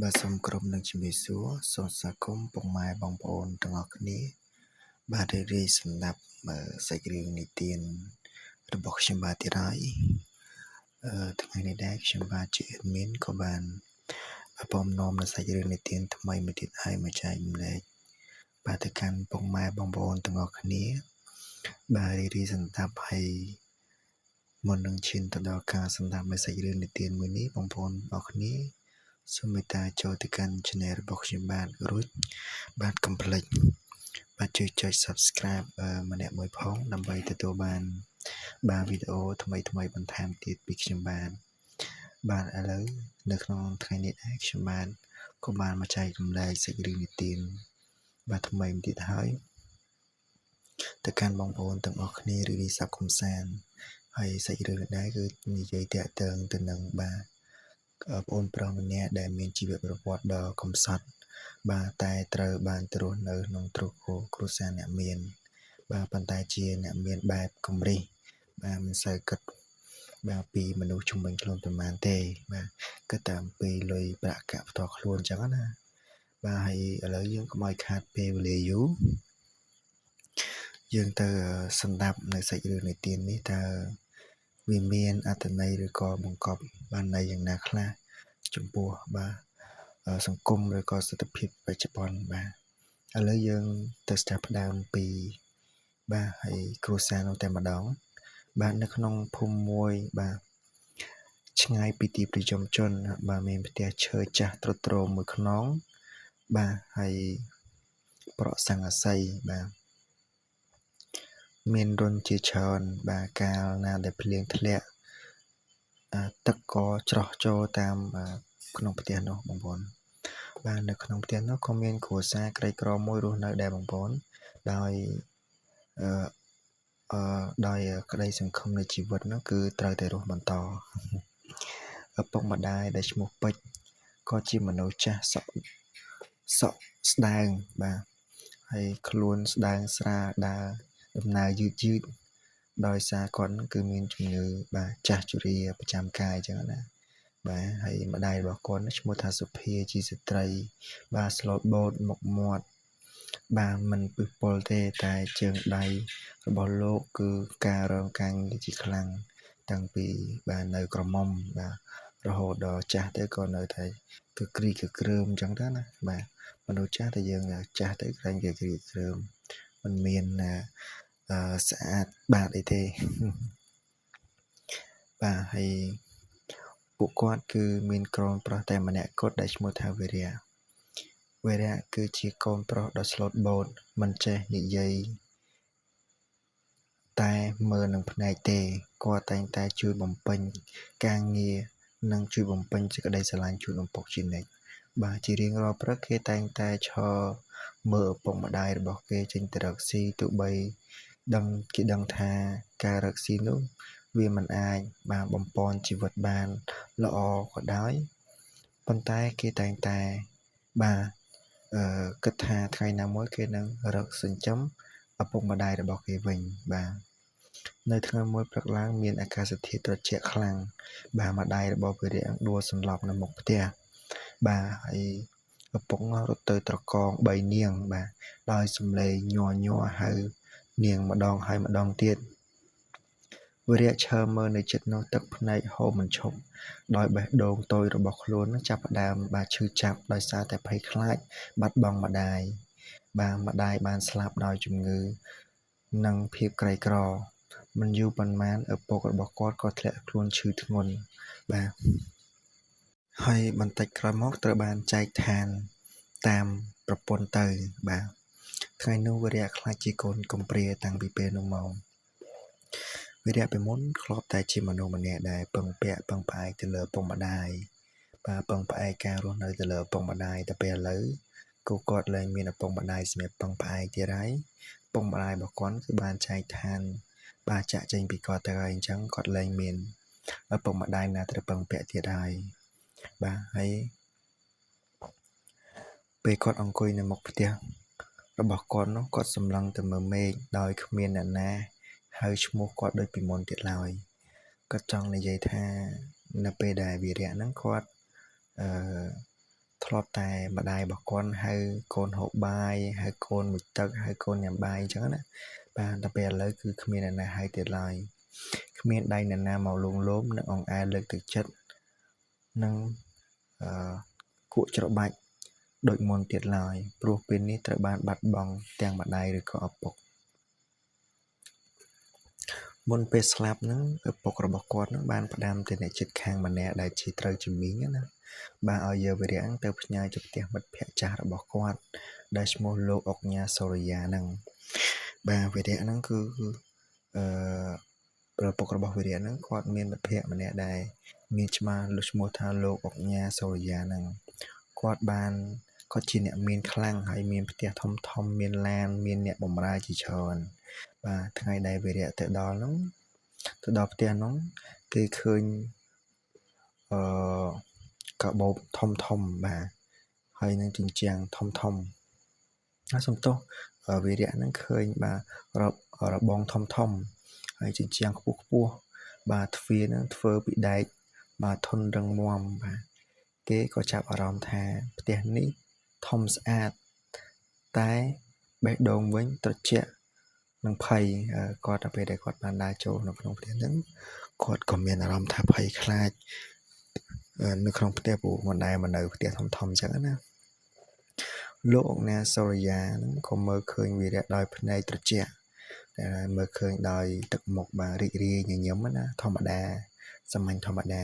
បាទសូមគោរពនឹងជំរាបសួរសូមស្វាគមន៍ពុកម៉ែបងប្អូនទាំងអស់គ្នាបាទរីកសម្ដាប់សាច់រឿងនិទានរបស់ខ្ញុំបាទទៀតហើយថ្ងៃនេះដែរខ្ញុំបាទជា admin ក៏បានបំណំនៅសាច់រឿងនិទានថ្មីមួយទៀតឲ្យមកចែកម្លែកបាទទៅកាន់ពុកម៉ែបងប្អូនទាំងអស់គ្នាបាទរីកសម្ដាប់ហើយមុននឹងឈានទៅដល់ការសម្ដាប់នៅសាច់រឿងនិទានមួយនេះបងប្អូនអរគ្នាសូមមេត្តាចូលទៅកាន់ channel របស់ខ្ញុំបាទរួចបាទកុំភ្លេចបាទជួយចុច subscribe ម្នាក់មួយផងដើម្បីទទួលបានវីដេអូថ្មីបន្ថែមទៀតពីខ្ញុំបាទឥឡូវនៅក្នុងថ្ងៃនេះដែរខ្ញុំបាទក៏បានមកចែករំលែកសាច់រឿងនិទានបាទថ្មីទៀតហើយទៅកាន់បងប្អូនទាំងអស់គ្នារីកសាប់កំសាន្តហើយសាច់រឿងនេះដែរគឺនិយាយតាក់ទងទៅនឹងបាទបងប្អូនប្រុសម្នាក់ដែលមានជីវប្រវត្តិដ៏កំសត់បាទតែត្រូវបានទៅរស់នៅក្នុងទ្រព្យគ្រួសារអ្នកមានបាទប៉ុន្តែជាអ្នកមានបែបកំរិះបាទមិនសូវគិតបាទពីមនុស្សជំនាញខ្លួនប្រមាណទេបាទគិតតែអំពីលុយប្រាក់កាក់ផ្ទាល់ខ្លួនអញ្ចឹងណាបាទហើយឥឡូវយើងកុំឲ្យខាតពេលវេលាយូរយើងទៅសម្ដាប់នៅសាច់រឿងនិទាននេះតើវាមានអត្ថន័យឬក៏បង្កប់បានន័យយ៉ាងណាខ្លះចំពោះបាទសង្គមឬក៏ស្ថានភាពបច្ចុប្បន្នបាទឥឡូវយើងទៅស្ដាប់ផ្ដើមពីបាទហើយគ្រួសារនោះតែម្ដងបាទនៅក្នុងភូមិមួយបាទឆ្ងាយពីទីប្រជុំជនបាទមានផ្ទះឈើចាស់ទ្រុឌទ្រោមមួយខ្នងបាទហើយប្រក់ស័ង្កសីបាទមានរុនជាច្រើនបាទកាលណាដែលភ្លៀងធ្លាក់ទឹកក៏ច្រោះចូលតាមក្នុងផ្ទះនោះបងប្អូនបាទនៅក្នុងផ្ទះនោះក៏មានគ្រួសារក្រីក្រមួយរស់នៅដែរបងប្អូនដោយដោយក្តីសង្ឃឹមនៃជីវិតនោះគឺត្រូវតែរស់បន្តឪពុកម្ដាយដែលឈ្មោះពេជ្រក៏ជាមនុស្សចាស់សក់ស្ដើងបាទហើយខ្លួនស្ដើងស្រាលដើរដំណើរយឺតដោយសារគាត់គឺមានជំងឺបាទចាស់ជរាប្រចាំកាយអញ្ចឹងណាបាទហើយម្ដាយរបស់គាត់ឈ្មោះថាសុភាជាស្ត្រីបាទស្លូតបូតមុខមាត់បាទមិនពិសពលទេតែជើងដៃរបស់លោកគឺការរងការងារជាខ្លាំងតាំងពីបាទនៅក្រមុំបាទរហូតដល់ចាស់ទៅក៏នៅតែគឺគ្រីគ្រើមអញ្ចឹងទៅណាបាទមនុស្សចាស់តែយើងចាស់ទៅក្រែងគេគ្រីគ្រើមមិនមានស្អាតបាទអីទេបាទហើយពួកគាត់គឺមានកូនប្រុសតែម្នាក់គត់ដែលឈ្មោះថាវីរៈគឺជាកូនប្រុសដ៏ស្លូតបូតមិនចេះនិយាយតែមើលនឹងភ្នែកទេគាត់តែងតែជួយបំពេញការងារនិងជួយបំពេញសេចក្តីស្រឡាញ់ជូនឪពុកជានិច្ចបាទជារៀងរាល់ព្រឹកគេតែងតែឈរមើលឪពុកម្ដាយរបស់គេចេញទៅរកស៊ីទោះបីគេដឹងថាការរកស៊ីនោះវាមិនអាចបានបំពន់ជីវិតបានល្អក៏ដោយប៉ុន្តែគេតែងតែបាទគិតថាថ្ងៃណាមួយគេនឹងរកចិញ្ចឹមឪពុកម្ដាយរបស់គេវិញបាទនៅថ្ងៃមួយព្រឹកឡើងមានអាកាសធាតុត្រជាក់ខ្លាំងបាទម្ដាយរបស់វីរៈដួលសន្លប់នៅមុខផ្ទះបាទហើយឪពុករត់ទៅត្រកង3នាងបាទដោយសំឡេងញ័រហៅនាងម្ដងហើយម្ដងទៀតវីរៈឈរមើលនៅចិត្តនោះទឹកភ្នែកហូរមិនឈប់ដោយបេះដូងតូចរបស់ខ្លួនចាប់ផ្ដើមបាទឈឺចាប់ដោយសារតែភ័យខ្លាចបាត់បង់ម្ដាយបាទម្ដាយបានស្លាប់ដោយជំងឺនិងភាពក្រីក្រមិនយូរប៉ុន្មានឪពុករបស់គាត់ក៏ធ្លាក់ខ្លួនឈឺធ្ងន់បាទហើយបន្តិចក្រោយមកត្រូវបានចែកឋានតាមប្រពន្ធទៅបាទថ្ងៃនោះវីរៈខ្លាចជាកូនកំព្រាតាំងពីពេលនោះមកវីរៈពីមុនធ្លាប់តែជាមនុស្សម្នាក់ដែលពឹងផ្អែកទៅលើឪពុកម្ដាយបាទពឹងផ្អែកការរស់នៅទៅលើឪពុកម្ដាយតែពេលឥឡូវគាត់លែងមានឪពុកម្ដាយសម្រាប់ពឹងផ្អែកទៀតហើយឪពុកម្ដាយរបស់គាត់គឺបានចែកឋានបាទចាក់ចេញពីគាត់ទៅហើយអញ្ចឹងគាត់លែងមានឪពុកម្ដាយណាត្រូវពឹងពាក់ទៀតហើយបាទហើយពេលគាត់អង្គុយនៅមុខផ្ទះរបស់គាត់នោះគាត់សម្លឹងទៅមើលមេឃដោយគ្មានអ្នកណាហៅឈ្មោះគាត់ដូចពីមុនទៀតឡើយគាត់ចង់និយាយថានៅពេលដែលវីរៈហ្នឹងគាត់ធ្លា ប់តែម្ដាយរបស់គាត់ហៅកូនហូបបាយហៅកូនមួយទឹកហៅកូនញ៉ាំបាយអញ្ចឹងណាបាទតែពេលឥឡូវគឺគ្មានអ្នកណាហៅទៀតឡើយគ្មានដៃអ្នកណាមកលួងលោមនិងអង្អែលលើកទឹកចិត្តនិងគក់ច្របាច់ដូចមុនទៀតឡើយព្រោះពេលនេះត្រូវបានបាត់បង់ទាំងម្ដាយឬក៏ឪពុកមុនពេលស្លាប់ហ្នឹងឪពុករបស់គាត់ហ្នឹងបានផ្ដាំទៅអ្នកជិតខាងម្នាក់ដែលជាត្រូវជំនាញណាបាទឲ្យយកវីរៈហ្នឹងទៅផ្ញើទៅផ្ទះមិត្តភក្តិចាស់របស់គាត់ដែលឈ្មោះលោកអុកញ៉ាសូរិយាហ្នឹងបាទវីរៈហ្នឹងគឺឪពុករបស់វីរៈហ្នឹងគាត់មានមិត្តភក្តិម្នាក់ដែលមានឈ្មោះថាលោកអុកញ៉ាសូរិយាហ្នឹងគាត់ជាអ្នកមានខ្លាំងហើយមានផ្ទះធំមានឡានមានអ្នកបម្រើជាច្រើនបាទថ្ងៃដែលវីរៈទៅដល់ផ្ទះហ្នឹងគេឃើញកាបូបធំបាទហើយនឹងជញ្ជាំងធំសំទោសវីរៈហ្នឹងឃើញបាទរបងធំហើយជញ្ជាំងខ្ពស់បាទទ្វារហ្នឹងធ្វើពីដែកបាទធន់រឹងមាំបាទគេក៏ចាប់អារម្មណ៍ថាផ្ទះនេះធំស្អាតតែបេះដូងវិញត្រជាក់នឹងភ័យគាត់ទៅពេលដែលគាត់បានដើរចូលនៅក្នុងផ្ទះហ្នឹងគាត់ក៏មានអារម្មណ៍ថាភ័យខ្លាចនៅក្នុងផ្ទះព្រោះមិនដែលមកនៅផ្ទះធំអញ្ចឹងណាលោកអុកញ៉ាសូរិយាហ្នឹងក៏មើលឃើញវីរៈដោយភ្នែកត្រជាក់មើលឃើញដោយទឹកមុខបាទរីករាយញញឹមណាធម្មតាសាមញ្ញធម្មតា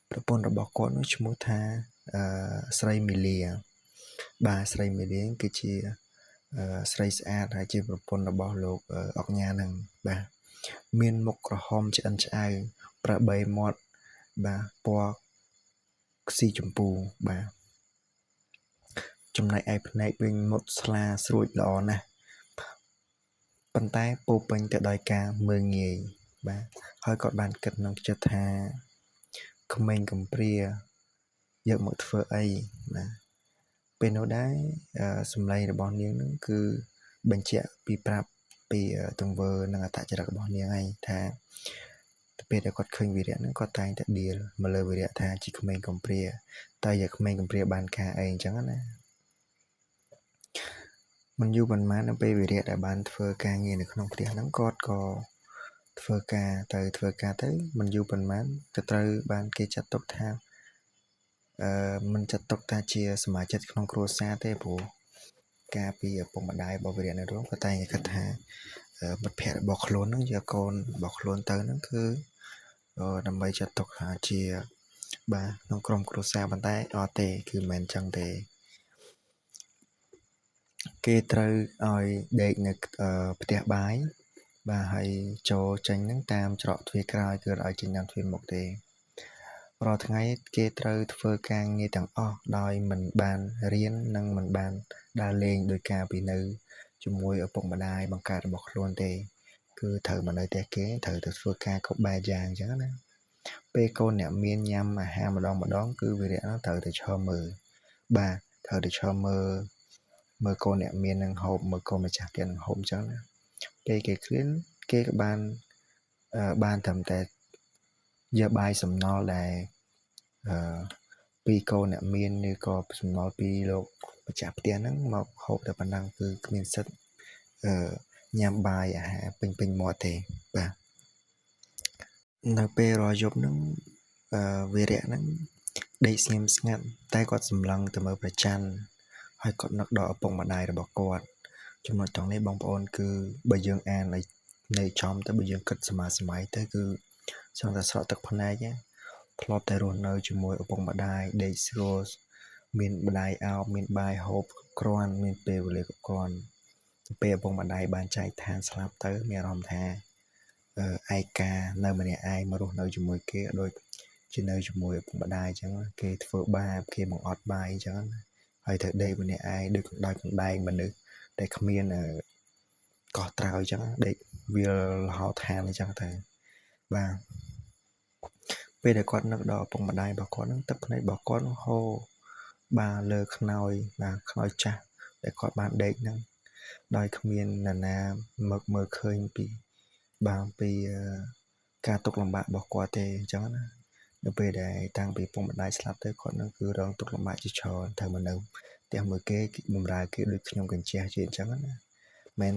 ប្រពន្ធរបស់គាត់នោះឈ្មោះថាស្រីមីលាបាទស្រីមីលាគឺជាស្រីស្អាតហើយជាប្រពន្ធរបស់លោកអុកញ៉ាហ្នឹងបាទមានមុខក្រហមឆ្អិនឆ្អៅប្របីមាត់បាទពណ៌ខ្ស៊ីចម្ពូបាទចំណែកឯភ្នែកវិញមុតស្លាស្រួចល្អណាស់ប៉ុន្តែពោពេញទៅដោយការមើលងាយបាទហើយគាត់បានគិតក្នុងចិត្តថាក្មេងកំព្រាយកមកធ្វើអីបាទពេលនោះដែរសម្លេងរបស់នាងនឹងគឺបញ្ជាក់ប្រាប់ពីទង្វើនិងអត្តចរិតរបស់នាងហើយថាពេលដែលគាត់ឃើញវីរៈហ្នឹងគាត់តែងតែដៀលមកលើវីរៈថាជាក្មេងកំព្រាតែយកក្មេងកំព្រាបានការអីអញ្ចឹងណាមិនយូរប៉ុន្មាននៅពេលវីរៈដែលបានធ្វើការងារនៅក្នុងផ្ទះហ្នឹងគាត់ក៏ធ្វើការទៅមិនយូរប៉ុន្មានទៅត្រូវបានគេចាត់ទុកថាមិនចាត់ទុកថាជាសមាជិកក្នុងគ្រួសារទេព្រោះការពីឪពុកម្ដាយរបស់វីរៈនៅរងក៏តែងតែគិតថាមិត្តភក្តិរបស់ខ្លួនហ្នឹងយកកូនរបស់ខ្លួនទៅហ្នឹងគឺដើម្បីចាត់ទុកថាជាបាទក្នុងក្រុមគ្រួសារប៉ុន្តែអត់ទេគឺមិនមែនចឹងទេគេត្រូវឲ្យដេកនៅផ្ទះបាយបាទហើយចូលចេញហ្នឹងតាមច្រកទ្វារក្រោយគឺឲ្យចេញតាមទ្វារមុខទេរាល់ថ្ងៃគេត្រូវធ្វើការងារទាំងអស់ដោយមិនបានរៀននិងមិនបានដើរលេងដោយការពីនៅជាមួយឪពុកម្ដាយបង្កើតរបស់ខ្លួនទេគឺត្រូវមកនៅផ្ទះគេត្រូវទៅធ្វើការគ្រប់បែបយ៉ាងអញ្ចឹងណាពេលកូនអ្នកមានញ៉ាំអាហារម្ដងគឺវីរៈហ្នឹងត្រូវទៅឈរមើលបាទត្រូវទៅឈរមើលកូនអ្នកមាននឹងហូបមើលកូនម្ចាស់ផ្ទះនឹងហូបអញ្ចឹងណាពេលគេឃ្លានគេក៏បានត្រឹមតែយកបាយសំណល់ដែលពីកូនអ្នកមានឬក៏សំណល់ពីលោកម្ចាស់ផ្ទះហ្នឹងមកហូបតែប៉ុណ្ណឹងគឺគ្មានសិទ្ធញ៉ាំបាយអាហារពេញមាត់ទេបាទនៅពេលរាល់យប់ហ្នឹងវីរៈហ្នឹងដេកស្ងៀមស្ងាត់តែគាត់សម្លឹងទៅមើលព្រះច័ន្ទហើយគាត់នឹកដល់ឪពុកម្ដាយរបស់គាត់ចំណុចទាំងនេះបងប្អូនគឺបើយើងអានឲ្យនៅចំទៅបើយើងគិតសម័យទៅគឺចង់តែស្រក់ទឹកភ្នែកធ្លាប់តែរស់នៅជាមួយឪពុកម្ដាយដេកស្រួលមានម្ដាយអោបមានបាយហូបគ្រាន់មានពេលវេលាគ្រប់គ្រាន់ពេលឪពុកម្ដាយបានចែកឋានស្លាប់ទៅមានអារម្មណ៍ថាឯកានៅម្នាក់ឯងមករស់នៅជាមួយគេដូចជានៅជាមួយឪពុកម្ដាយអញ្ចឹងគេធ្វើបាបគេបង្អត់បាយអញ្ចឹងហើយទៅដេកម្នាក់ឯងដូចកណ្ដាលកណ្ដែងមនុស្សតែគ្មានកោះត្រៅអញ្ចឹងដេកវាលហោឋានអញ្ចឹងទៅបាទពេលដែលគាត់នឹកដល់ឪពុកម្ដាយរបស់គាត់ហ្នឹងទឹកភ្នែករបស់គាត់ហូរបាទលើខ្នើយបាទខ្នើយចាស់ដែលគាត់បានដេកហ្នឹងដោយគ្មាននរណាមើលឃើញពីការទុក្ខលំបាករបស់គាត់ទេអញ្ចឹងណា នៅពេលដែលតាំងពីពុកម្ដាយស្លាប់ទៅគាត់នឹងគឺរងទុក្ខលំបាកជាច្រើនត្រូវមកនៅផ្ទះមួយគេបម្រើគេដូចខ្ញុំកញ្ជះជាអញ្ចឹងណាមិន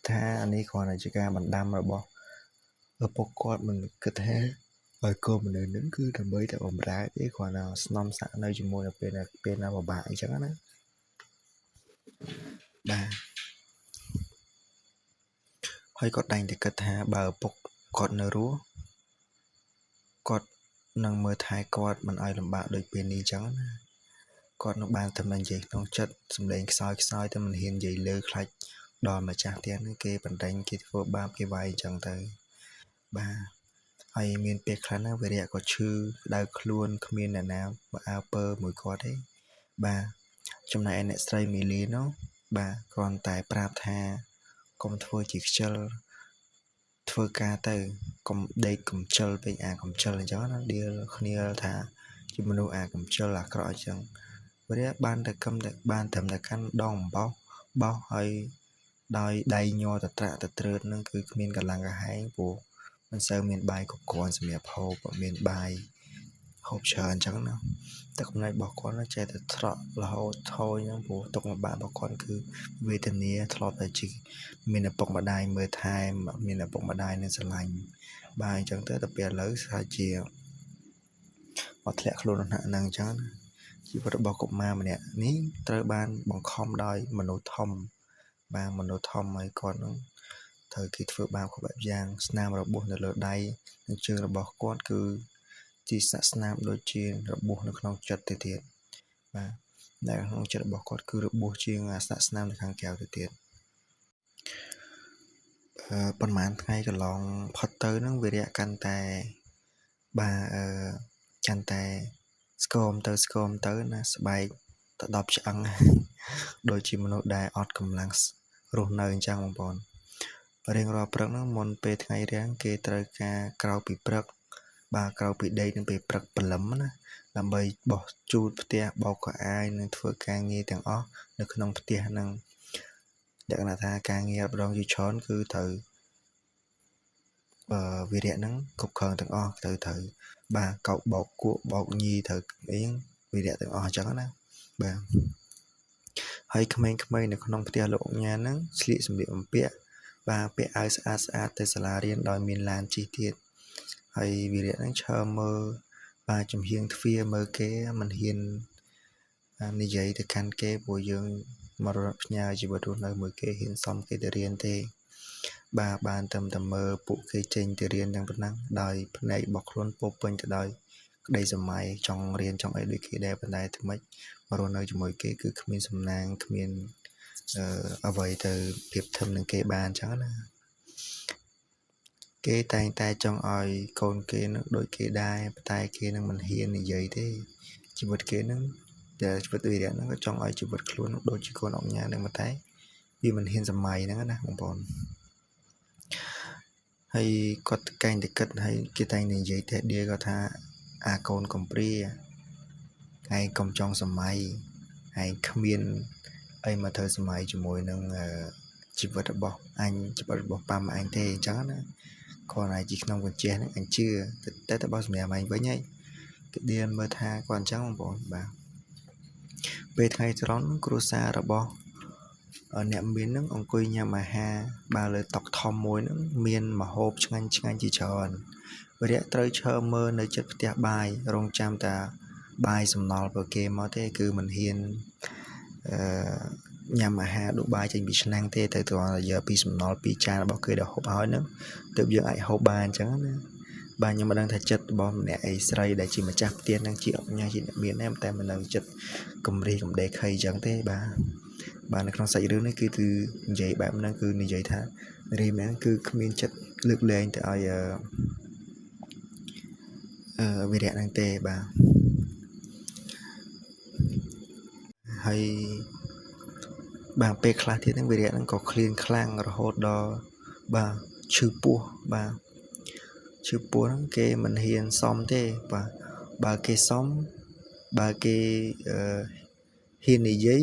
ថាអានេះគ្រាន់តែជាការបណ្ដាំរបស់ឪពុកគាត់មិនគិតថាឲ្យកូនមនុស្សនឹងគឺដើម្បីតែបម្រើទេគ្រាន់តែស្នំសាក់នៅជាមួយនៅពេលណាពិបាកអញ្ចឹងណាបាទហើយគាត់តែងតែគិតថាបើឪពុកគាត់នៅរស់គាត់នឹងមើលថែគាត់មិនឲ្យលំបាកដូចពេលនេះអញ្ចឹងណាគាត់នឹងបានតែនិយាយក្នុងចិត្តសម្លេងខ្សោយតែមិនហ៊ាននិយាយលើខ្លាចដល់ម្ចាស់ផ្ទះនឹងគេបណ្ដេញគេធ្វើបាបគេវាយអញ្ចឹងទៅបាទហើយមានពេលខ្លះណាវីរៈក៏ឈឺដៅខ្លួនគ្មានអ្នកណាមកអើពើមួយគាត់ទេបាទចំណែកឯអ្នកស្រីមីលីនោះបាទគ្រាន់តែប្រាប់ថាកុំធ្វើជាខ្ជិលធ្វើការទៅកុំដេកកំជិលពេកកំជិលអញ្ចឹងណាដៀលគ្នាថាជាមនុស្សកំជិលអាក្រក់អញ្ចឹងវីរៈបានតែបានត្រឹមតែកាន់ដងអំបោសបោសហើយដោយដៃញ័រតត្រាក់តត្រើតនឹងគឺគ្មានកម្លាំងកាហែងព្រោះមិនសូវមានបាយគ្រប់គ្រាន់សម្រាប់ហូបមានបាយហូបច្រើនអញ្ចឹងណាទឹកភ្នែករបស់គាត់ចេះតែស្រក់រហូតថយហ្នឹងព្រោះទុក្ខលំបាករបស់គាត់គឺវេទនាធ្លាប់តែជាមានឪពុកម្ដាយមើលថែមានឪពុកម្ដាយនឹងស្រឡាញ់បាទអញ្ចឹងទៅដល់ពេលឥឡូវស្អាតជាមកធ្លាក់ខ្លួនក្នុងហ្នឹងអញ្ចឹងណាជីវិតរបស់កុមារម្នាក់នេះត្រូវបានបង្ខំដោយមនុស្សធំបាទមនុស្សធំហើយគាត់នឹងត្រូវគេធ្វើបាបគ្រប់បែបយ៉ាងស្នាមរបួសនៅលើដៃនិងជើងរបស់គាត់គឺជាសាក់ស្នាមដូចជារបួសនៅក្នុងចិត្តទៅទៀតបាទនៅក្នុងចិត្តរបស់គាត់គឺរបួសជាងសាក់ស្នាមនៅខាងក្រៅទៅទៀតប៉ុន្មានថ្ងៃកន្លងផុតទៅនឹងវីរៈកាន់តែបាទកាន់តែស្គមទៅណាស្បែកទៅ10ឆ្អឹងដូចជាមនុស្សដែលអត់កម្លាំងរស់នៅអញ្ចឹងបងប្អូនរៀងរាល់ព្រឹកហ្នឹងមុនពេលថ្ងៃរាំងគេត្រូវការក្រោកពីព្រឹកបាទក្រោកពីដេកនឹងពេលព្រឹកព្រលឹមណាដើម្បីបោះជូតផ្ទះបោកខោអាវនិងធ្វើការងារទាំងអស់នៅក្នុងផ្ទះហ្នឹងលក្ខណៈថាការងារម្ដងជាច្រើនគឺត្រូវវីរៈហ្នឹងគ្រប់គ្រងទាំងអស់ត្រូវបាទកោកបោកគក់បោកញីត្រូវអីវីរៈទាំងអស់អញ្ចឹងណាបាទហើយក្មេងៗនៅក្នុងផ្ទះលោកអញ្ញាហ្នឹងស្លៀកសម្លៀកបំពាក់បាទពាក់អាវស្អាតទៅសាលារៀនដោយមានឡានជិះទៀតហើយវីរៈហ្នឹងឈរមើលបាទចំហៀងទ្វារមើលគេមិនហ៊ាននិយាយទៅកាន់គេព្រោះយើងមករត់ផ្ញើជីវិតរស់នៅមួយគេហ៊ានសំគេទៅរៀនទេបាទបានតែមើលពួកគេចេញទៅរៀនទាំងប៉ុណ្ណឹងដោយភ្នែករបស់ខ្លួនពោពេញទៅដោយក្តីសម័យចង់រៀនចង់អីដូចគេដែរប៉ុន្តែថ្មិចមករស់នៅជាមួយគេគឺគ្មានសំណាងគ្មានអ្វីទៅប្រៀបធឹមនឹងគេបានអញ្ចឹងណាគេតែងតែចង់ឲ្យកូនគេនឹងដូចគេដែរតែគេនឹងមិនហ៊ាននិយាយទេជីវិតគេនឹងតែជីវិតវីរៈហ្នឹងក៏ចង់ឲ្យជីវិតខ្លួននឹងដូចជាកូនអុកញ៉ានឹងតែវាមិនហ៊ានសម័យហ្នឹងណាបងប្អូនហើយគាត់តែងតែគិតហើយគេតែងតែនិយាយតែដៀគាត់ថាអាកូនកំព្រាឯងកុំចង់សម័យឯងគ្មានអីមកធ្វើសម័យជាមួយនឹងជីវិតរបស់អញជីវិតរបស់ប៉ាម៉ាអញទេអញ្ចឹងណាគាត់ឯងជាក្នុងកញ្ចះហ្នឹងអញជឿតែបើសម្រាប់អញវិញហើយគេឌៀនមើលថាគាត់អញ្ចឹងបងប្អូនបាទពេលថ្ងៃត្រង់គ្រួសាររបស់អ្នកមាននឹងអង្គុយញ៉ាំអាហារបើលើតុធំមួយនឹងមានម្ហូបឆ្ងាញ់ជាច្រើនវីរៈត្រូវឈរមើលនៅជិតផ្ទះបាយរងចាំតាបាយសំណល់របស់គេមកទេគឺមិនហ៊ានញ៉ាំអាហារដួសបាយចេញពីឆ្នាំងទេតែគ្រាន់តែយកពីសំណល់ពីចានរបស់គេដែលហូបហើយហ្នឹងទើបយើងអាចហូបបានអញ្ចឹងណាបាទខ្ញុំមិនដឹងថាចិត្តរបស់ម្នាក់អីស្រីដែលជាម្ចាស់ផ្ទះនឹងជាអុកញ៉ាជាអ្នកមានដែរតែមិននៅចិត្តកំរីកំដេខីអញ្ចឹងទេបាទនៅក្នុងសាច់រឿងនេះគឺនិយាយបែបហ្នឹងគឺនិយាយថារីមែនគឺគ្មានចិត្តលើកលែងទៅឲ្យវីរៈហ្នឹងទេបាទហើយបាទពេលខ្លះទៀតហ្នឹងវីរៈហ្នឹងក៏ឃ្លានខ្លាំងរហូតដល់បាទឈឺពោះបាទឈឺពោះហ្នឹងគេមិនហ៊ានសមទេបាទបើគេសមបើគេហ៊ាននិយាយ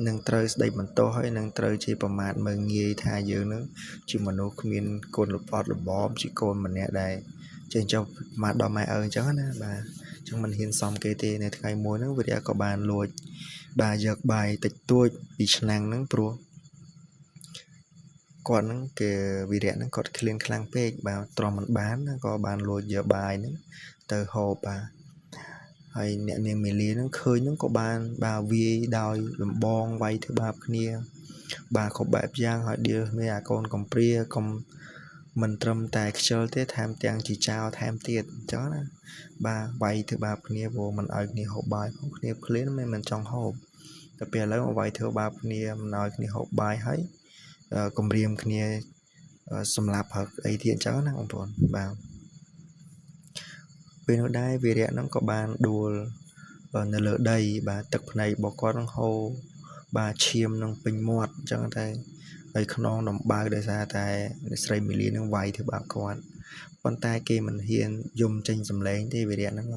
នឹងត្រូវស្ដីបន្ទោសហើយនឹងត្រូវជាប្រមាថមើលងាយថាយើងនឹងជាមនុស្សគ្មានគុណលបត់លំជាកូនម្នាក់ដែល ចេញចុះមកដល់ម៉ែឪអញ្ចឹងណាបាទអញ្ចឹងមិនហ៊ានសំគេទេនៅថ្ងៃមួយហ្នឹងវីរៈក៏បានលួចបាទយកបាយតិចតួចពីឆ្នាំងហ្នឹងព្រោះគាត់ហ្នឹងគេវីរៈហ្នឹងគាត់ឃ្លានខ្លាំងពេកបាទទ្រាំមិនបានក៏បានលួចយកបាយហ្នឹងទៅហូបបាទហើយអ្នកនាងមាលាហ្នឹងឃើញហ្នឹងក៏បានបាទវាយដោយលំបងវាយធ្វើបាបគ្នាបាទគ្រប់បែបយ៉ាងហើយដៀលមេអាកូនកំព្រាកុំមិនត្រឹមតែខ្ជិលទេថែមទាំងជាចោលថែមទៀតអញ្ចឹងណាបាទវាយធ្វើបាបគ្នាព្រោះមិនឲ្យគ្នាហូបបាយផងគ្នាឃ្លានមិនចង់ហូបតែពេលឥឡូវវាយធ្វើបាបគ្នាមិនឲ្យគ្នាហូបបាយហើយគំរាមគ្នាសម្លាប់ហឹកអីទៀតអញ្ចឹងណាបងប្អូនបាទពេលនោះដែរវីរៈហ្នឹងក៏បានដួលនៅលើដីបាទទឹកភ្នែករបស់គាត់នឹងហូរបាទឈាមនឹងពេញមាត់អញ្ចឹងតែហើយខ្នងដំបៅដោយសារតែអ្នកស្រីមីលីនឹងវាយធ្វើបាបគាត់ប៉ុន្តែគេមិនហ៊ានយំចេញសម្លេងទេវីរៈហ្នឹង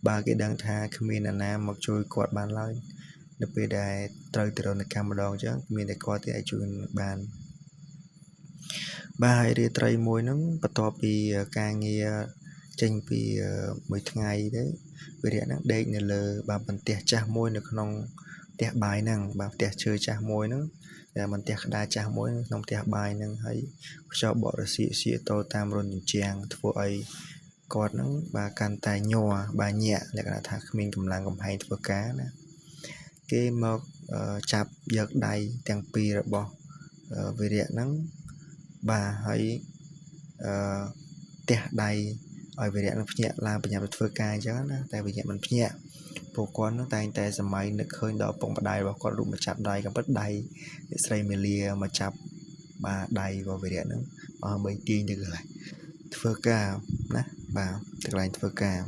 បាទគេដឹងថាគ្មានអ្នកណាមកជួយគាត់បានឡើយនៅពេលដែលត្រូវទៅរនកម្មម្ដងអញ្ចឹងមានតែគាត់ទេអាចជួយបានបាទហើយរាត្រីមួយហ្នឹងបន្ទាប់ពីការងារចេញពីមួយថ្ងៃទៅវីរៈហ្នឹងដេកនៅលើបាទបន្ទះចាស់មួយនៅក្នុងផ្ទះបាយហ្នឹងបាទផ្ទះឈើចាស់មួយហ្នឹងតែបន្ទះក្តារចាស់មួយក្នុងផ្ទះបាយហ្នឹងហើយខ្យល់បក់រសៀកសៀកតតាមរន្ធជញ្ជាំងធ្វើឲ្យគាត់ហ្នឹងបាទកាន់តែញ័របាទញាក់លក្ខណៈថាគ្មានកម្លាំងកំហែងធ្វើការណាគេមកចាប់យកដៃទាំងពីររបស់វីរៈហ្នឹងបាទហើយទះដៃឲ្យវីរៈនឹងភ្ញាក់ឡើងបញ្ញាប់ទៅធ្វើការអញ្ចឹងណាតែវីរៈមិនភ្ញាក់ពួកគាត់នឹងតែងតែសម័យនឹកឃើញដល់ពុកម្ដាយរបស់គាត់រូបមកចាប់ដៃក៏ពិតដៃអ្នកស្រីមេលាមកចាប់បាទដៃរបស់វីរៈនឹងដើម្បីទាញទៅកន្លែងធ្វើការណាបាទទៅកន្លែងធ្វើការ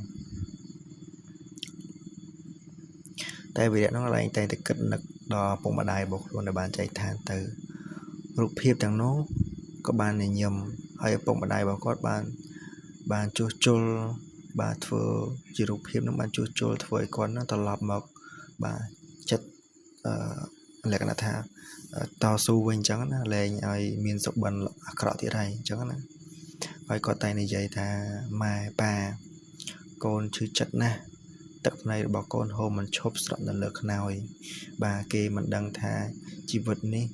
តែវីរៈនឹងកន្លែងតែងតែគិតនឹកដល់ពុកម្ដាយរបស់ខ្លួនដែលបានចែកឋានទៅរូបភាពទាំងនោះក៏បានញញឹមហើយឪពុកម្ដាយរបស់គាត់បានជួសជុលបាទធ្វើជារូបភាពនឹងបានជួសជុលធ្វើឲ្យគាត់នឹងត្រឡប់មកបាទចិត្តលក្ខណៈថាតស៊ូវិញអញ្ចឹងណាលែងឲ្យមានសុបិនអាក្រក់ទៀតហើយអញ្ចឹងណាហើយគាត់តែនិយាយថាម៉ែប៉ាកូនឈឺចិត្តណាស់ទឹកភ្នែករបស់កូនហូរមិនឈប់ស្រក់នៅលើខ្នើយបាទគេមិនដឹងថាជីវិតនេះ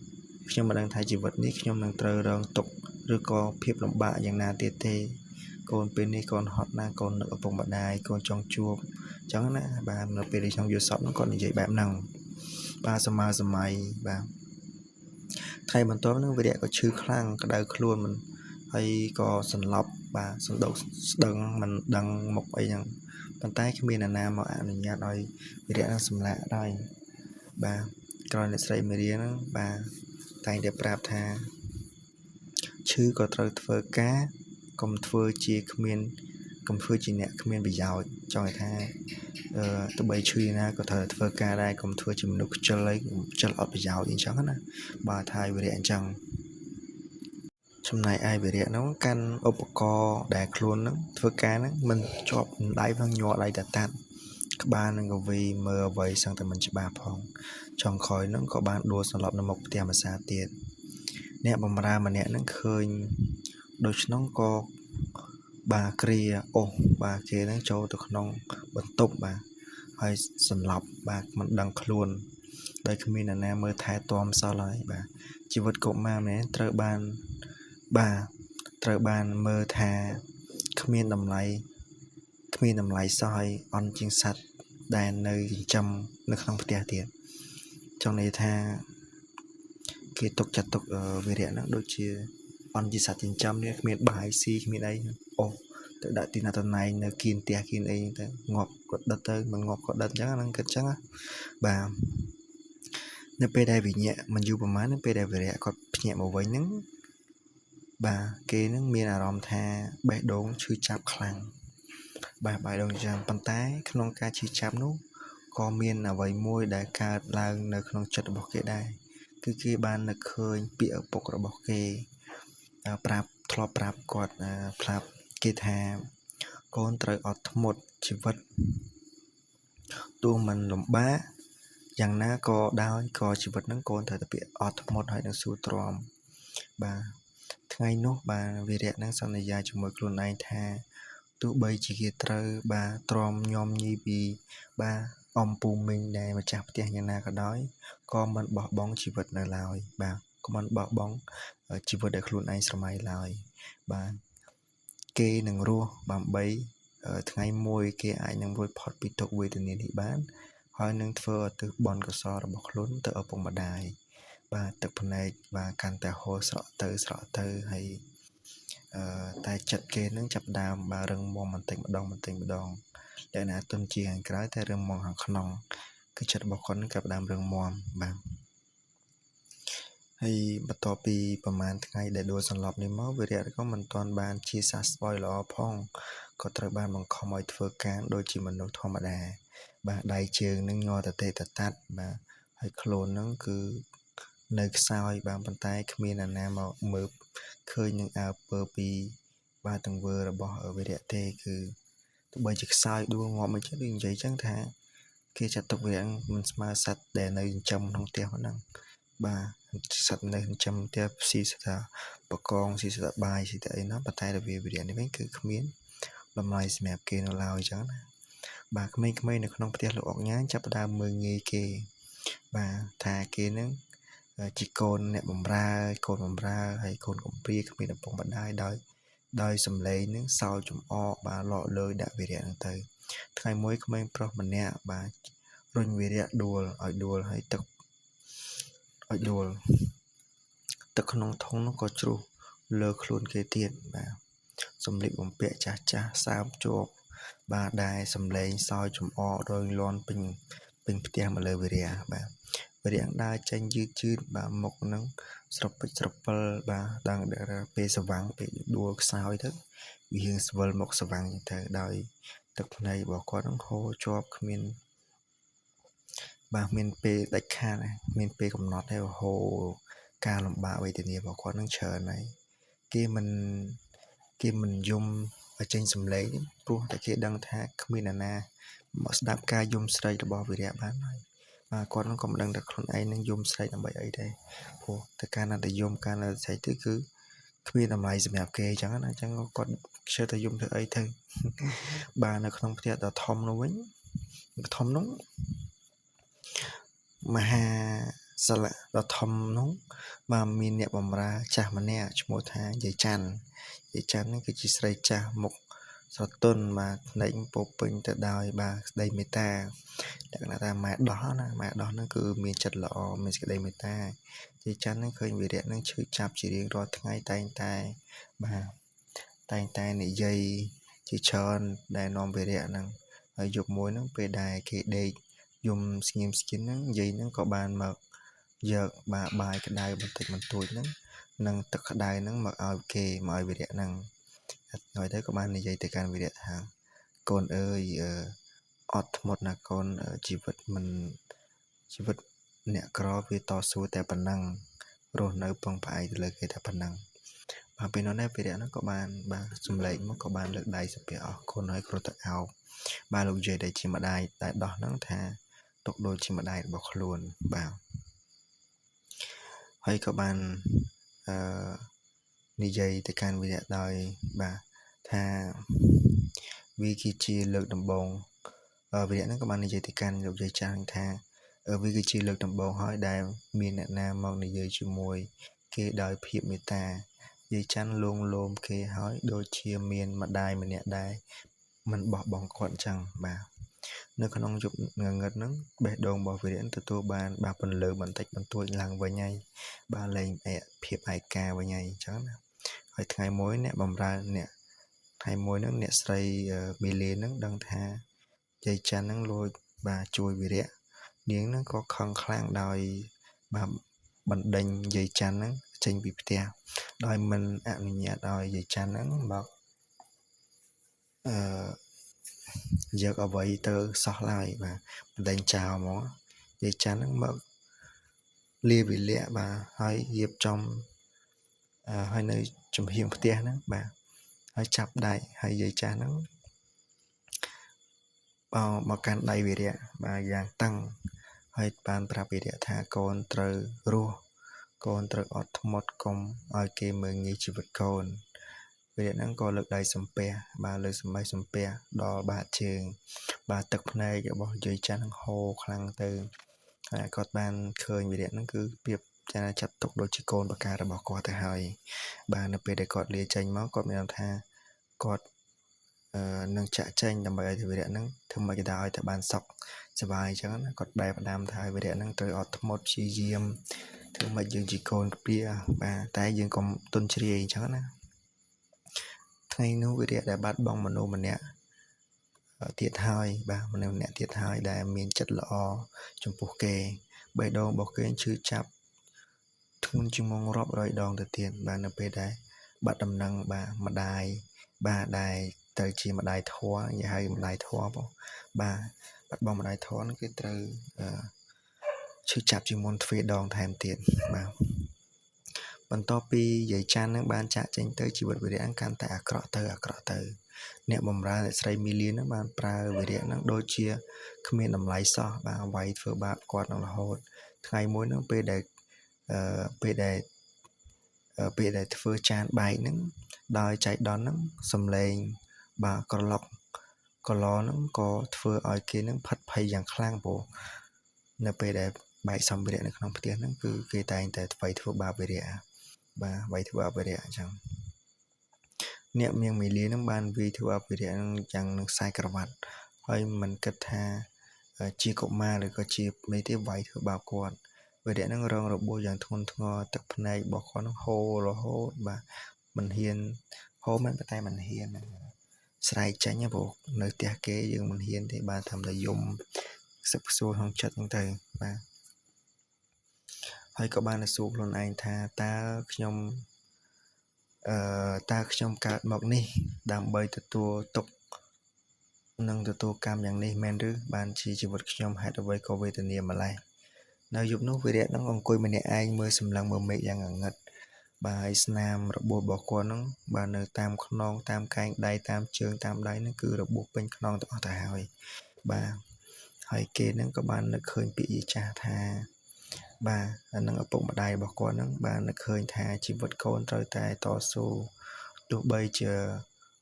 ខ្ញុំមិនដឹងថាជីវិតនេះខ្ញុំនឹងត្រូវរងទុក្ខឬក៏ភាពលំបាកយ៉ាងណាទៀតទេកូនពេលនេះកូនហត់ណាស់កូននឹកឪពុកម្ដាយកូនចង់ជួបអញ្ចឹងណាបាទនៅពេលដែលចង់យល់សពហ្នឹងគាត់និយាយបែបហ្នឹងបាទសម័យបាទថ្ងៃបន្ទាប់ហ្នឹងវីរៈក៏ឈឺខ្លាំងក្តៅខ្លួនមិនហើយក៏សន្លប់បាទសណ្ដោកស្ដឹងមិនដឹងមុខអីហ្នឹងប៉ុន្តែគ្មានអ្នកណាមកអនុញ្ញាតឲ្យវីរៈនឹងសម្លាក់ដែរបាទក្រោយអ្នកស្រីមេរៀហ្នឹងបាទតែងតែប្រាប់ថាឈឺក៏ត្រូវធ្វើការកុំធ្វើជាអ្នកគ្មានប្រយោជន៍ចង់ថាទោះបីឈឺណាក៏ត្រូវធ្វើការដែរកុំធ្វើជាមនុស្សខ្ជិលអីខ្ជិលអត់ប្រយោជន៍អញ្ចឹងណាបាទថាវីរៈអញ្ចឹងចំណែកឯវីរៈហ្នឹងកាន់ឧបករណ៍ដែលខ្លួនហ្នឹងធ្វើការហ្នឹងមិនជាប់ដៃផងញ័រដៃតែតាត់ក្បាលនឹងក៏វីមើលអ្វីសឹងតែមិនច្បាស់ផងចុងក្រោយហ្នឹងក៏បានដួលសន្លប់នៅមុខផ្ទះម្សាទៀតអ្នកបម្រើម្នាក់ហ្នឹងឃើញដូច្នោះក៏បាទគ្រាអូសបាទគេហ្នឹងចូលទៅក្នុងបន្ទប់បាទហើយសន្លប់បាទមិនដឹងខ្លួនដោយគ្មានអ្នកណាមើលថែទាំសោះឡើយបាទជីវិតកុមារម្នាក់ត្រូវបានមើលថាគ្មានតម្លៃសោះហើយអន់ជាងសត្វដែលនៅចិញ្ចឹមនៅក្នុងផ្ទះទៀតចង់និយាយថាគេទុកចាត់ទុកវីរៈហ្នឹងដូចជាអន់ជាសត្វចិញ្ចឹមនេះគ្មានបាយស៊ីគ្មានអីអូទៅដាក់ទីណាតណៃនៅគៀនផ្ទះគៀនអីទៅងាប់ក៏ដិតទៅមិនងាប់ក៏ដិតអញ្ចឹងហ្នឹងគិតអញ្ចឹងបាទនៅពេលដែលវិញ្ញាមិនយូរប្រហែលនៅពេលដែលវីរៈគាត់ភ្ញាក់មកវិញហ្នឹងបាទគេនឹងមានអារម្មណ៍ថាបេះដូងឈឺចាប់ខ្លាំងបាទបេះដូងចាំប៉ុន្តែក្នុងការឈឺចាប់នោះក៏មានអ្វីមួយដែលកើតឡើងនៅក្នុងចិត្តរបស់គេដែរគឺគេបាននឹកឃើញពាក្យឪពុករបស់គេធ្លាប់ប្រាប់គាត់ប្រាប់គេថាកូនត្រូវអត់ធ្មត់ជីវិតទោះមិនលំបាកយ៉ាងណាក៏ដោយក៏ជីវិតហ្នឹងកូនត្រូវតែអត់ធ្មត់ហើយនឹងស៊ូទ្រាំបាទថ្ងៃនោះបាទវីរៈនឹងសន្យាជាមួយខ្លួនឯងថា ទោះបីជាគេត្រូវបាទទ្រាំញោមញីពីបាទអំពូមីងដែលម្ចាស់ផ្ទះយ៉ាងណាក៏ដោយក៏មិនបោះបង់ជីវិតនៅឡើយបាទក៏មិនបោះបង់ជីវិតដែលខ្លួនឯងស្រមៃឡើយបាទគេនឹងរស់ដើម្បីថ្ងៃមួយគេអាចនឹងរួចផុតពីទុក្ខវេទនានេះបានហើយនឹងធ្វើឧទ្ទិសបុណ្យកុសលរបស់ខ្លួនទៅឪពុកម្ដាយបាទទឹកភ្នែកបាទកាន់តែហូរស្រក់ទៅហើយតែចិត្តគេនឹងចាប់ដើមបាទរឹងមាំបន្តិចម្ដងលក្ខណៈទុនជាខាងក្រៅតែរឹងមាំខាងក្នុងគឺចិត្តរបស់គាត់នឹងចាប់ដើមរឹងមាំបាទហើយបន្ទាប់ពីប្រហែលថ្ងៃដែលដួលសន្លប់នេះមកវីរៈក៏មិនទាន់បានជាសះស្បើយល្អផងក៏ត្រូវបានបង្ខំឲ្យធ្វើការដូចជាមនុស្សធម្មតាបាទដៃជើងនឹងញ័រតេតតាត់បាទហើយខ្លួននឹងគឺនៅខ្សោយបាទប៉ុន្តែគ្មានអ្នកណាមកមើលឃើញនឹងអើពើពីបាទទង្វើរបស់វីរៈទេគឺទោះបីជាខ្សោយដួលងាប់មិនចេះដូចនិយាយចឹងថាគេចាត់ទុកវីរៈមិនស្មើសត្វដែលនៅចិញ្ចឹមក្នុងផ្ទះហ្នឹងបាទសត្វនៅចិញ្ចឹមផ្ទះស៊ីស្ថាបកងស៊ីស្ថាបាយស៊ីតែអីណាប៉ុន្តែវីរៈនេះវិញគឺគ្មានតម្លៃសម្រាប់គេនៅឡើយចឹងណាបាទក្មេងៗនៅក្នុងផ្ទះលោកអុកញ៉ាចាប់ផ្ដើមមើលងាយគេបាទថាគេនឹងជាកូនអ្នកបម្រើកូនបម្រើហើយកូនកំព្រាគ្មានឪពុកម្ដាយដោយសម្លេងនឹងសោចំអកបាទលក់លើយដាក់វីរៈហ្នឹងទៅថ្ងៃមួយក្មេងប្រុសម្នាក់បាទរុញវីរៈដួលហើយទឹកក្នុងធុងនោះក៏ជ្រុះលើខ្លួនគេទៀតបាទសម្លៀកបំពាក់ចាស់សើមជាប់បាទដែលសម្លេងសោយចំអករងលាន់ពេញផ្ទះមកលើវីរៈបាទវីរៈដើរចេញយឺតបាទមុខនឹងស្រពេចស្រពិលបាទដល់ពេលស្វាំងពេលដួលខ្សោយទៅវារៀងស្វិលមុខស្វាំងទៅដោយទឹកភ្នែករបស់គាត់នឹងហូរជាប់គ្មានពេលដាច់ខាតមានពេលកំណត់ហើយហូរការលំបាកវេទនារបស់គាត់នឹងច្រើនហើយគេមិនយំចេញសម្លេងព្រោះតែគេដឹងថាគ្មានអ្នកណាមកស្ដាប់ការយំស្រែករបស់វីរៈបានហើយបាទគាត់នឹងក៏មិនដឹងថាខ្លួនឯងនឹងយំស្រែកដើម្បីអីដែរព្រោះតែការណាតែយំការណាតែស្រែកទៅគឺគ្មានតម្លៃសម្រាប់គេអញ្ចឹងណាអញ្ចឹងគាត់ជឿថាយំធ្វើអីទៅបាទនៅក្នុងផ្ទះដ៏ធំនោះវិញធំនោះមហាសាលាដ៏ធំនោះបាទមានអ្នកបម្រើចាស់ម្នាក់ឈ្មោះថាយាយច័ន្ទនេះគឺជាស្រីចាស់មុខស្រទន់បាទភ្នែកពោពេញទៅដោយបាទក្តីមេត្តាលក្ខណៈថាម៉ែដោះណាម៉ែដោះហ្នឹងគឺមានចិត្តល្អមានសេចក្តីមេត្តាយាយច័ន្ទហ្នឹងឃើញវីរៈហ្នឹងឈឺចាប់ជារៀងរាល់ថ្ងៃតែងតែនិយាយជាច្រើនដែលនាំវីរៈហ្នឹងហើយយប់មួយហ្នឹងពេលដែលគេដេកយំស្ងៀមស្គៀនហ្នឹងយាយហ្នឹងក៏បានមកយកបាយក្តៅបន្តិចបន្តួចហ្នឹងនិងទឹកក្តៅហ្នឹងមកឲ្យវីរៈហ្នឹងហើយទៅក៏បាននិយាយទៅកាន់វីរៈថាកូនអើយអត់ធ្មត់ណាកូនជីវិតអ្នកក្រវាតស៊ូតែប៉ុណ្ណឹងរស់នៅពឹងផ្អែកទៅលើគេតែប៉ុណ្ណឹងបាទពេលនោះវីរៈហ្នឹងក៏បានបាទសម្លេងមកក៏បានលើកដៃសំពះអរគុណហើយគ្រុឌទឹកអោបបាទលោកយាយដែលជាម្ដាយដែលដោះហ្នឹងថាទុកដូចជាម្ដាយរបស់ខ្លួនបាទហើយក៏បាននិយាយទៅកាន់វីរៈដោយបាទថាវាគឺជាលើកដំបូងវីរៈហ្នឹងក៏បាននិយាយទៅកាន់លោកយាយចាស់ថាវាគឺជាលើកដំបូងហើយដែលមានអ្នកណាមកនិយាយជាមួយគេដោយភាពមេត្តាយាយច័ន្ទលួងលោមគេហើយដូចជាមានម្ដាយម្នាក់ដែរមិនបោះបង់គាត់អញ្ចឹងបាទនៅក្នុងយប់ងងឹតហ្នឹងបេះដូងរបស់វីរៈទទួលបានបាទពន្លឺបន្តិចបន្តួចឡើងវិញហើយបាទលែងភាពឯកាវិញហើយអញ្ចឹងណាហើយថ្ងៃមួយអ្នកស្រីមីលីហ្នឹងដឹងថាយាយច័ន្ទហ្នឹងលួចបាទជួយវីរៈនាងហ្នឹងក៏ខឹងខ្លាំងដោយបាទបណ្ដេញយាយច័ន្ទហ្នឹងចេញពីផ្ទះដោយមិនអនុញ្ញាតឲ្យយាយច័ន្ទហ្នឹងមកយកអ្វីទៅសោះឡើយបាទបណ្ដេញចោលមកយាយច័ន្ទហ្នឹងមកលាវីរៈបាទហើយរៀបចំហើយនៅចំហៀងផ្ទះហ្នឹងបាទហើយចាប់ដៃហើយយាយចាស់ហ្នឹងមកកាន់ដៃវីរៈបាទយ៉ាងតឹងហើយបានប្រាប់វីរៈថាកូនត្រូវរស់កូនត្រូវអត់ធ្មត់កុំឲ្យគេមើលងាយជីវិតកូន វិរៈហ្នឹងក៏លើកដៃសំពះបាទលើកសម្បៃសំពះដល់បាតជើងបាទទឹកភ្នែករបស់យាយចាស់ហ្នឹងហូរខ្លាំងទៅហើយគាត់បានឃើញវិរៈហ្នឹងគឺប្រៀបចាត់ទុកដូចជាកូនបការបស់គាត់ទៅហើយបាទនៅពេលដែលគាត់លាចេញមកគាត់មានថាគាត់នឹងចាក់ចេញដើម្បីឲ្យវិរៈហ្នឹងធ្វើម៉េចក៏ដោយតែបានសុខសប្បាយអញ្ចឹងណាគាត់បែរផ្ដាំថាវិរៈហ្នឹងត្រូវអត់ធ្មត់ព្យាយាមធ្វើម៉េចយើងជាកូនក្ពាបាទតែយើងកុំទន់ជ្រាយអញ្ចឹងណាថ្ងៃនោះវិរៈដែលបាត់បង់មនុស្សម្នាក់ទៀតហើយបាទមនុស្សម្នាក់ទៀតហើយដែលមានចិត្តល្អចំពោះគេបេះដូងរបស់គេឈឺចាប់ធ្ងន់ជាងងរាប់រយដងទៅទៀតបាទនៅពេលដែលបាត់ដំណឹងបាទម្ដាយបាទដែលទៅជាម្ដាយធម៌និយាយហៅម្ដាយធម៌បងបាទបាត់បង់ម្ដាយធម៌ហ្នឹងគឺត្រូវឈឺចាប់ជាងមុនទ្វេដងថែមទៀតបាទបន្ទាប់ពីយាយច័ន្ទហ្នឹងបានចាក់ចេញទៅជីវិតវិរៈហ្នឹងកាន់តែអាក្រក់ទៅអ្នកបម្រើអ្នកស្រីមីលីហ្នឹងបានប្រើវិរៈហ្នឹងដូចជាគ្មានតម្លៃសោះបាទវាយធ្វើបាបគាត់នឹងរហូតថ្ងៃមួយហ្នឹងពេលដែលធ្វើចានបែកហ្នឹងដោយចៃដន្យហ្នឹងសំឡេងបាទក្រឡហ្នឹងក៏ធ្វើឲ្យគេហ្នឹងផិតភ័យយ៉ាងខ្លាំងព្រោះនៅពេលដែលបែកសម្ភារៈនៅក្នុងផ្ទះហ្នឹងគឺគេតែងតែធ្វើបាបវិរៈបាទវាយធ្វើបាបវិរៈអញ្ចឹងអ្នកនាងមីលីនឹងបានវាយធ្វើបាបវិរៈនឹងយ៉ាងនឹងខ្សែក្រវ៉ាត់ហើយមិនគិតថាជាកុមារឬក៏ជាមេទេវាយធ្វើបាបគាត់វិរៈនឹងរងរបួសយ៉ាងធ្ងន់ធ្ងរទឹកភ្នែករបស់គាត់នឹងហូររហូតបាទមិនហ៊ានហូរមិនតែមិនហ៊ានស្រែកចេញព្រោះនៅផ្ទះគេយើងមិនហ៊ានទេបាទធ្វើតែយំខ្សឹបខ្សួលក្នុងចិត្តហ្នឹងទៅបាទហើយក៏បានទៅសួរខ្លួនឯងថាតើខ្ញុំកើតមកនេះដើម្បីទទួលទុក្ខនិងទទួលកម្មយ៉ាងនេះមែនឬបានជាជីវិតខ្ញុំហេតុអ្វីក៏វេទនាម្ល៉េះនៅយប់នោះវិរៈនឹងអង្គុយម្នាក់ឯងមើលសម្លឹងមើលមេឃយ៉ាងងងឹតបាទហើយស្នាមរបួសរបស់គាត់នឹងបាទនៅតាមខ្នងតាមកែងដៃតាមជើងតាមដៃនឹងគឺរបួសពេញខ្នងទាំងអស់ទៅហើយបាទហើយគេនឹងក៏បាននឹកឃើញពាក្យចាស់ថាបាទនឹងឪពុកម្ដាយរបស់គាត់នឹងបាននឹកឃើញថាជីវិតកូនត្រូវតែតស៊ូទោះបីជា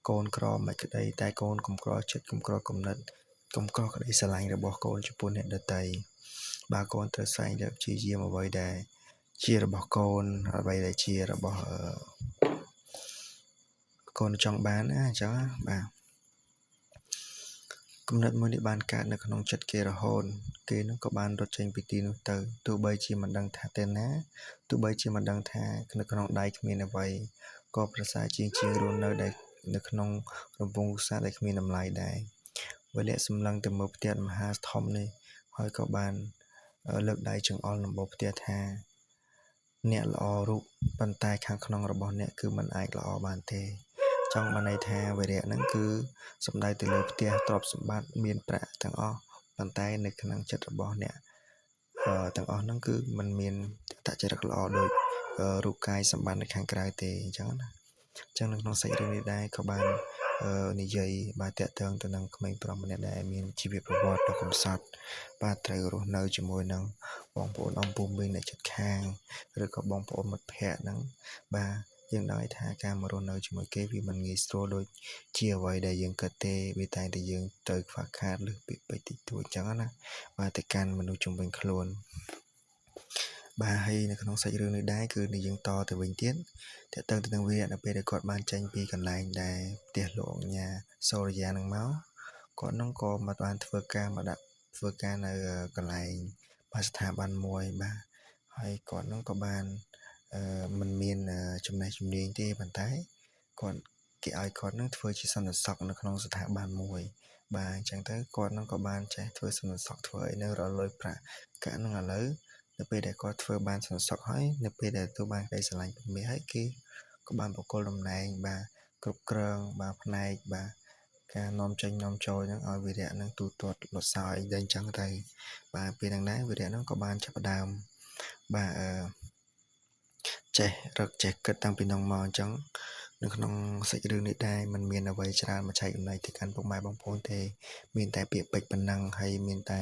កូនក្រមិនក្តីតែកូនកំក្រចិត្តកំក្រគំនិតកំក្រក្តីស្រឡាញ់របស់កូនចំពោះអ្នកដទៃបាទកូនត្រូវស្វែងរកព្យាយាមអ្វីដែលជារបស់កូនអ្វីដែលជារបស់កូនចង់បានណាអញ្ចឹងបាទគំនិតមួយនេះបានកើតនៅក្នុងចិត្តគេរហូតគេនឹងក៏បានរត់ចេញពីទីនោះទៅទោះបីជាមិនដឹងថាទៅណាទោះបីជាមិនដឹងថានៅក្នុងដៃគ្មានអ្វីក៏ប្រសើរជាងរស់នៅក្នុងរង្វង់ឧស្សាហ៍ដែលគ្មានតម្លៃដែរវិលៈសម្លឹងទៅមើលផ្ទះមហាធំនេះហើយក៏បានលើកដៃចង្អុលដំបូលផ្ទះថាអ្នកល្អរូបប៉ុន្តែខាងក្នុងរបស់អ្នកគឺមិនអាចល្អបានទេចង់បានន័យថាវិរៈហ្នឹងគឺសំដៅទៅលើផ្ទះទ្រព្យសម្បត្តិមានប្រាក់ទាំងអស់ប៉ុន្តែនៅក្នុងចិត្តរបស់អ្នកទាំងអស់ហ្នឹងគឺมันមានតចរិតល្អដូចរូបកាយសម្បត្តិនៅខាងក្រៅទេអញ្ចឹងណាអញ្ចឹងនៅក្នុងសាច់រឿងនេះដែរក៏បាននិយាយបាទតាក់ទងទៅនឹងក្មេងប្រុសម្នាក់ដែលមានជីវប្រវត្តិដ៏កំសត់បាទត្រូវរស់នៅជាមួយនឹងបងប្អូនអំពូមីងអ្នកជិតខាងឬក៏បងប្អូនមិត្តភ័ក្តិហ្នឹងបាទយើងដឹងថាការមករស់នៅជាមួយគេវាមិនងាយស្រួលដូចជាអ្វីដែលយើងគិតទេវាតែងតែយើងត្រូវខ្វះខាតឬពាក្យពេចន៍តិចតួចអញ្ចឹងណាបាទទៅកាន់មនុស្សជំនាញខ្លួនបាទហើយនៅក្នុងសាច់រឿងនេះដែរគឺនិយាយតទៅវិញទៀតតើតើទៅនឹងវានៅពេលដែលគាត់បានចេញពីកន្លែងដែលផ្ទះលោកអញ្ញាសូរិយានឹងមកគាត់នឹងក៏មកបានធ្វើការនៅកន្លែងបាទស្ថាប័នមួយបាទហើយគាត់នឹងក៏បានមិនមានចំណេះជំនាញទេប៉ុន្តែគេឲ្យគាត់នឹងធ្វើជាសន្តិសុខនៅក្នុងស្ថាប័នមួយបាទអញ្ចឹងទៅគាត់នឹងក៏បានចេះធ្វើសន្តិសុខធ្វើអីនៅរលុយប្រាក់កាក់នឹងឥឡូវនៅពេលដែលគាត់ធ្វើបានសន្តិសុខហើយនៅពេលដែលទទួលបានក្តីស្រឡាញ់ពីមាសហើយគេក៏បានបកគលតំណែងបាទគ្រប់គ្រងបាទផ្នែកបាទការនាំចេញនាំចូលហ្នឹងឲ្យវិរៈនឹងទូទាត់លត់សោយតែអញ្ចឹងទៅបាទពេលហ្នឹងដែរវិរៈហ្នឹងក៏បានចាប់ផ្ដើមបាទចេះគិតតាំងពីនោះមកអញ្ចឹងនៅក្នុងសាច់រឿងនេះដែរมันមានអ្វីច្រើនមកចែករំលែកទៅកាន់ពុកម៉ែបងប្អូនទេមានតែពាក្យពេចន៍ប៉ុណ្ណឹងហើយមានតែ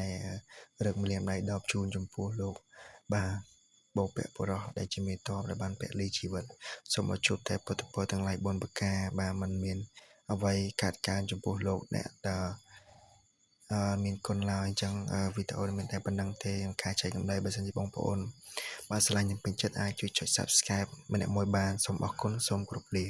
រឹកម្លាមដៃដបជូនចំពោះលោកបាទ បោកពាក់បុរសដែលជាមេតបដែលបានពលីជីវិតសូមឲ្យជួបតែពុទ្ធពរទាំងឡាយ4ប្រការបាទមិនមានអ្វីកាត់កើនចំពោះលោកអ្នកដែលមានគុណឡើយអញ្ចឹងវីដេអូនេះមានតែប៉ុណ្្នឹងទេការចែកកម្លែកបើសិនជាបងប្អូនបាទស្រឡាញ់និងពេញចិត្តអាចជួយចុច Subscribe ម្នាក់មួយបានសូមអរគុណសូមគោរពលា